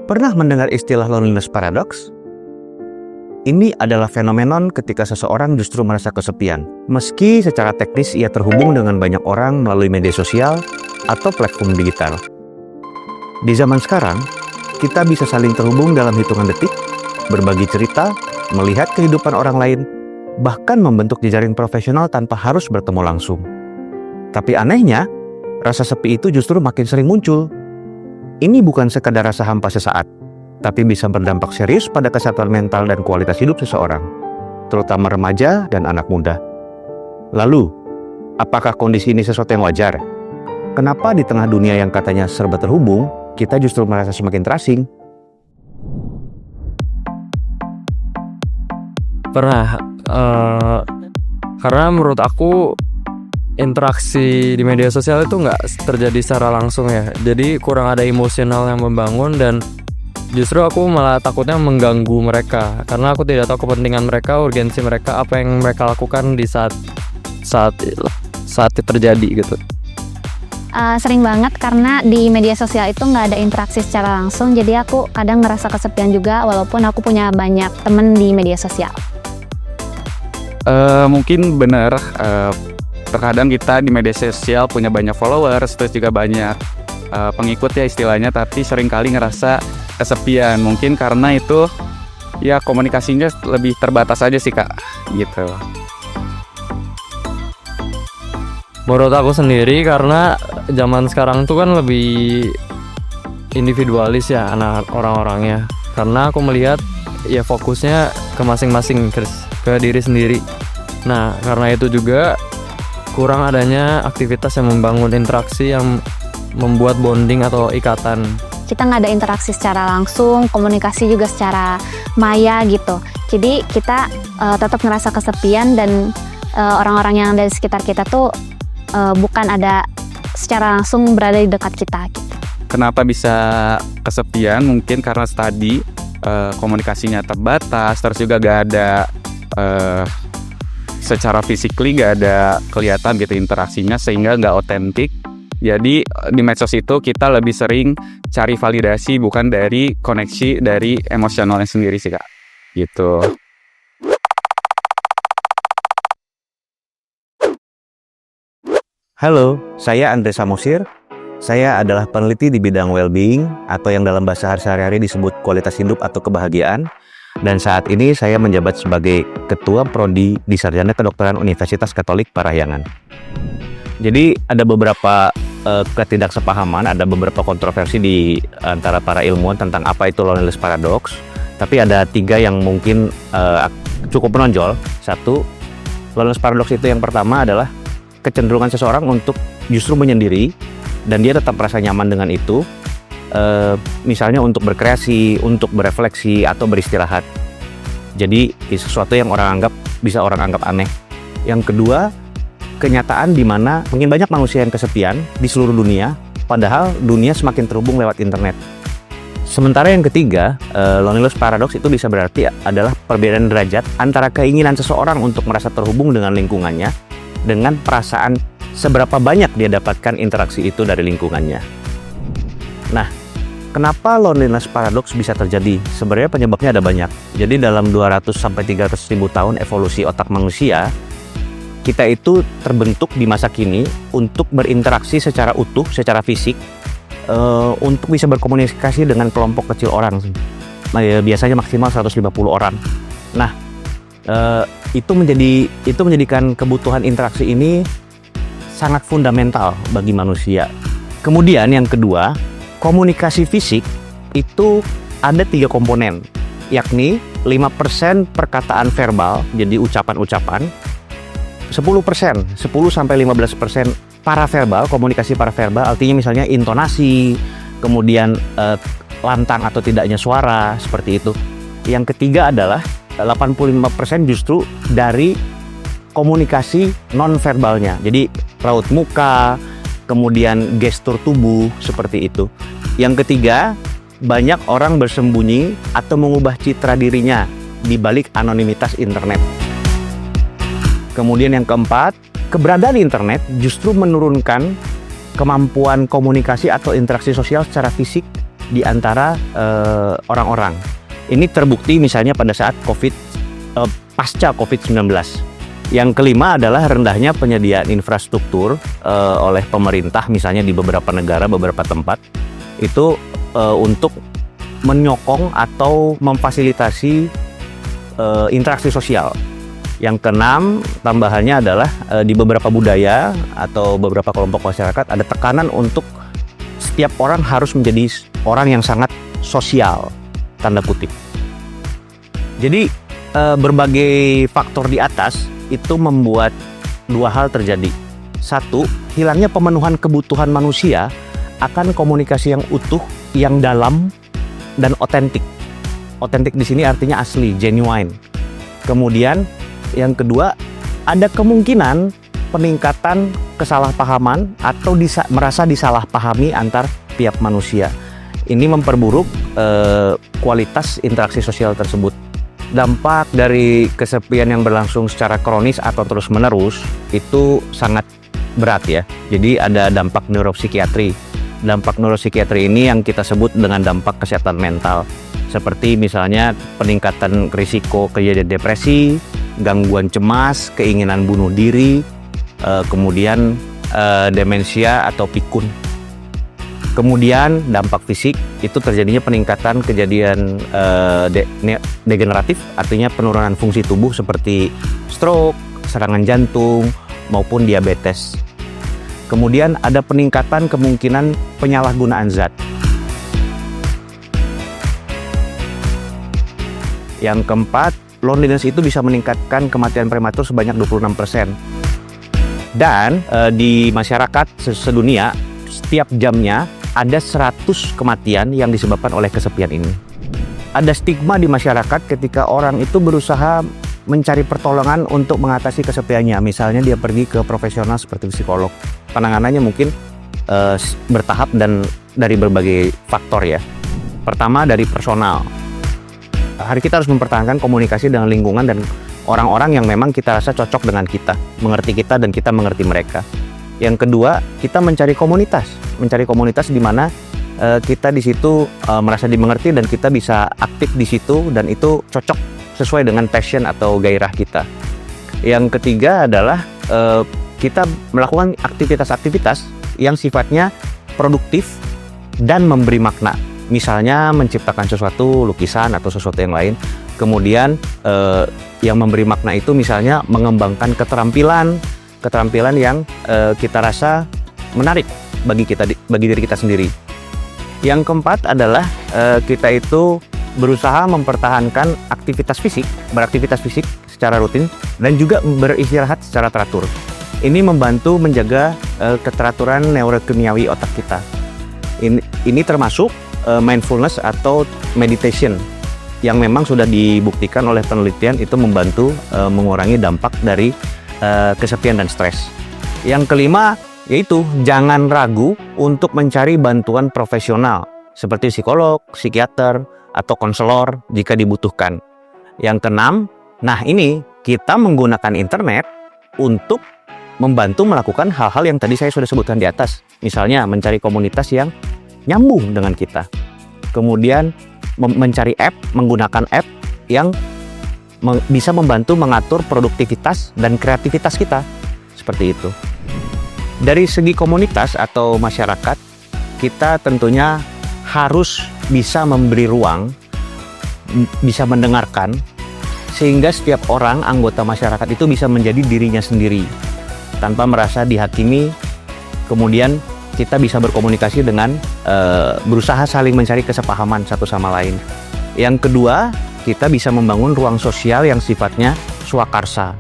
Pernah mendengar istilah loneliness paradox? Ini adalah fenomenon ketika seseorang justru merasa kesepian, meski secara teknis ia terhubung dengan banyak orang melalui media sosial atau platform digital. Di zaman sekarang, kita bisa saling terhubung dalam hitungan detik, berbagi cerita, melihat kehidupan orang lain, bahkan membentuk jejaring profesional tanpa harus bertemu langsung. Tapi anehnya, rasa sepi itu justru makin sering muncul. Ini bukan sekadar rasa hampa sesaat, tapi bisa berdampak serius pada kesehatan mental dan kualitas hidup seseorang, terutama remaja dan anak muda. Lalu, apakah kondisi ini sesuatu yang wajar? Kenapa di tengah dunia yang katanya serba terhubung, kita justru merasa semakin terasing? Pernah, karena menurut aku interaksi di media sosial itu nggak terjadi secara langsung ya. Jadi kurang ada emosional yang membangun dan justru aku malah takutnya mengganggu mereka. Karena aku tidak tahu kepentingan mereka, urgensi mereka, apa yang mereka lakukan di saat itu terjadi gitu. Sering banget karena di media sosial itu nggak ada interaksi secara langsung. Jadi aku kadang ngerasa kesepian juga walaupun aku punya banyak temen di media sosial. Mungkin benar, terkadang kita di media sosial punya banyak followers, terus juga banyak pengikut ya istilahnya, tapi seringkali ngerasa kesepian. Mungkin karena itu ya komunikasinya lebih terbatas aja sih Kak, gitu. Menurut aku sendiri karena zaman sekarang tuh kan lebih individualis ya orang-orangnya. Karena aku melihat ya fokusnya ke masing-masing, ke diri sendiri. Nah, karena itu juga kurang adanya aktivitas yang membangun interaksi yang membuat bonding atau ikatan. Kita nggak ada interaksi secara langsung, komunikasi juga secara maya gitu. Jadi kita tetap ngerasa kesepian dan orang-orang yang ada di sekitar kita tuh bukan ada secara langsung berada di dekat kita gitu. Kenapa bisa kesepian? Mungkin karena tadi komunikasinya terbatas, terus juga gak ada secara physically gak ada kelihatan gitu interaksinya, sehingga gak otentik. Jadi di medsos itu kita lebih sering cari validasi bukan dari koneksi dari emosionalnya sendiri sih Kak, gitu. Halo, saya Andre Samosir. Saya adalah peneliti di bidang well-being atau yang dalam bahasa sehari-hari disebut kualitas hidup atau kebahagiaan. Dan saat ini saya menjabat sebagai Ketua Prodi di Sarjana Kedokteran Universitas Katolik Parahyangan. Jadi ada beberapa ketidaksepahaman, ada beberapa kontroversi di antara para ilmuwan tentang apa itu loneliness paradox. Tapi ada 3 yang mungkin cukup menonjol. 1, loneliness paradox itu yang pertama adalah kecenderungan seseorang untuk justru menyendiri dan dia tetap merasa nyaman dengan itu. Misalnya untuk berkreasi, untuk berefleksi atau beristirahat. Jadi sesuatu yang bisa orang anggap aneh. Yang kedua, kenyataan di mana mungkin banyak manusia yang kesepian di seluruh dunia, padahal dunia semakin terhubung lewat internet. Sementara yang ketiga, loneliness paradox itu bisa berarti adalah perbedaan derajat antara keinginan seseorang untuk merasa terhubung dengan lingkungannya dengan perasaan seberapa banyak dia dapatkan interaksi itu dari lingkungannya. Nah, kenapa loneliness paradox bisa terjadi? Sebenarnya penyebabnya ada banyak. Jadi dalam 200-300 ribu tahun evolusi otak manusia, kita itu terbentuk di masa kini untuk berinteraksi secara utuh, secara fisik, untuk bisa berkomunikasi dengan kelompok kecil orang. Biasanya maksimal 150 orang. Nah, itu menjadikan kebutuhan interaksi ini sangat fundamental bagi manusia. Kemudian yang kedua, komunikasi fisik itu ada 3 komponen, yakni 5% perkataan verbal, jadi ucapan-ucapan, 10-15% paraverbal, komunikasi paraverbal, artinya misalnya intonasi, kemudian lantang atau tidaknya suara, seperti itu. Yang ketiga adalah 85% justru dari komunikasi non-verbalnya, jadi raut muka, kemudian gestur tubuh, seperti itu. Yang ketiga, banyak orang bersembunyi atau mengubah citra dirinya di balik anonimitas internet. Kemudian yang keempat, keberadaan internet justru menurunkan kemampuan komunikasi atau interaksi sosial secara fisik di antara orang-orang. Ini terbukti misalnya pada saat pasca COVID-19. Yang kelima adalah rendahnya penyediaan infrastruktur oleh pemerintah, misalnya di beberapa negara, beberapa tempat, itu untuk menyokong atau memfasilitasi interaksi sosial. Yang keenam, tambahannya adalah di beberapa budaya atau beberapa kelompok masyarakat ada tekanan untuk setiap orang harus menjadi orang yang sangat sosial, tanda kutip. Jadi berbagai faktor di atas itu membuat dua hal terjadi. Satu, hilangnya pemenuhan kebutuhan manusia akan komunikasi yang utuh, yang dalam dan otentik. Otentik di sini artinya asli, genuine. Kemudian yang kedua, ada kemungkinan peningkatan kesalahpahaman atau merasa disalahpahami antar pihak manusia. Ini memperburuk kualitas interaksi sosial tersebut. Dampak dari kesepian yang berlangsung secara kronis atau terus-menerus itu sangat berat ya. Jadi ada dampak neuropsikiatri. Dampak neuropsikiatri ini yang kita sebut dengan dampak kesehatan mental. Seperti misalnya peningkatan risiko kejadian depresi, gangguan cemas, keinginan bunuh diri, kemudian demensia atau pikun. Kemudian dampak fisik itu terjadinya peningkatan kejadian degeneratif, artinya penurunan fungsi tubuh seperti stroke, serangan jantung, maupun diabetes. Kemudian ada peningkatan kemungkinan penyalahgunaan zat. Yang keempat, loneliness itu bisa meningkatkan kematian prematur sebanyak 26%. Dan di masyarakat sedunia, setiap jamnya ada 100 kematian yang disebabkan oleh kesepian ini. Ada stigma di masyarakat ketika orang itu berusaha mencari pertolongan untuk mengatasi kesepiannya. Misalnya dia pergi ke profesional seperti psikolog. Penanganannya mungkin bertahap dan dari berbagai faktor ya. Pertama dari personal. Hari kita harus mempertahankan komunikasi dengan lingkungan dan orang-orang yang memang kita rasa cocok dengan kita, mengerti kita dan kita mengerti mereka. Yang kedua, kita mencari komunitas di mana kita di situ merasa dimengerti dan kita bisa aktif di situ dan itu cocok sesuai dengan passion atau gairah kita. Yang ketiga adalah kita melakukan aktivitas-aktivitas yang sifatnya produktif dan memberi makna. Misalnya menciptakan sesuatu, lukisan atau sesuatu yang lain. Kemudian yang memberi makna itu misalnya mengembangkan keterampilan yang kita rasa menarik bagi diri kita sendiri. Yang keempat adalah kita itu berusaha mempertahankan beraktivitas fisik secara rutin dan juga beristirahat secara teratur. Ini membantu menjaga keteraturan neurokimiawi otak kita. Ini termasuk mindfulness atau meditation yang memang sudah dibuktikan oleh penelitian itu membantu mengurangi dampak dari kesepian dan stres. Yang kelima yaitu jangan ragu untuk mencari bantuan profesional seperti psikolog, psikiater, atau konselor jika dibutuhkan. Yang keenam, ini kita menggunakan internet untuk membantu melakukan hal-hal yang tadi saya sudah sebutkan di atas. Misalnya mencari komunitas yang nyambung dengan kita. Kemudian mencari menggunakan app yang bisa membantu mengatur produktivitas dan kreativitas kita. Seperti itu. Dari segi komunitas atau masyarakat, kita tentunya harus bisa memberi ruang, bisa mendengarkan, sehingga setiap orang anggota masyarakat itu bisa menjadi dirinya sendiri, tanpa merasa dihakimi. Kemudian kita bisa berkomunikasi dengan berusaha saling mencari kesepahaman satu sama lain. Yang kedua, kita bisa membangun ruang sosial yang sifatnya swakarsa.